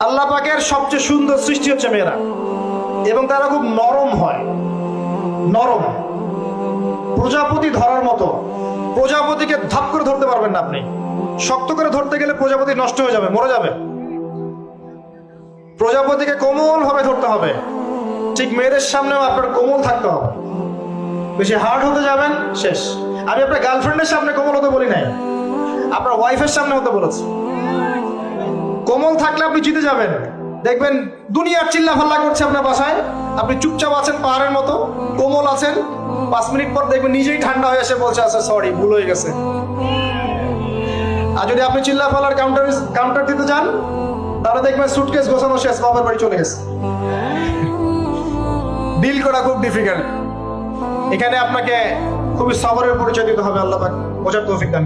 আল্লাহ পাকের সবচেয়ে সুন্দর সৃষ্টি হচ্ছে মেয়েরা, এবং তারা খুব নরম হয়, নরম, প্রজাপতি ধরার মতো। প্রজাপতিকে ধাপ করে ধরতে পারবেন না আপনি, শক্ত করে ধরতে গেলে প্রজাপতি নষ্ট হয়ে যাবে, মরে যাবে। প্রজাপতিকে কোমল ভাবে ধরতে হবে, ঠিক মেয়েদের সামনেও আপনার কোমল থাকতে হবে। বেশি হার্ড হতে যাবেন, শেষ। আমি আপনার গার্লফ্রেন্ডের সামনে কোমল হতে বলি নাই, আপনার ওয়াইফের সামনে হতে বলেছি। কোমল থাকলে আপনি জিতে যাবেন। দেখবেন দুনিয়ার চিল্লা ফাল্লা করছে আপনার বাসায়, আপনি চুপচাপ আছেন পাহাড়ের মতো, কোমল আছেন। 5 মিনিট পর দেখবেন নিজেই ঠান্ডা হয়ে এসে বলছে আচ্ছা সরি, ভুল হয়ে গেছে। আর যদি আপনি চিল্লা ফাল্লার কাউন্টার দিতে যান, তাহলে দেখবেন সুটকেস গোছানো শেষ, বাবার বাড়ি চলে গেছে। ডিল করা খুব ডিফিকাল্ট। এখানে আপনাকে খুবই সবরের পরিচয় দিতে হবে। আল্লাহ পাক বোঝার তৌফিক দান।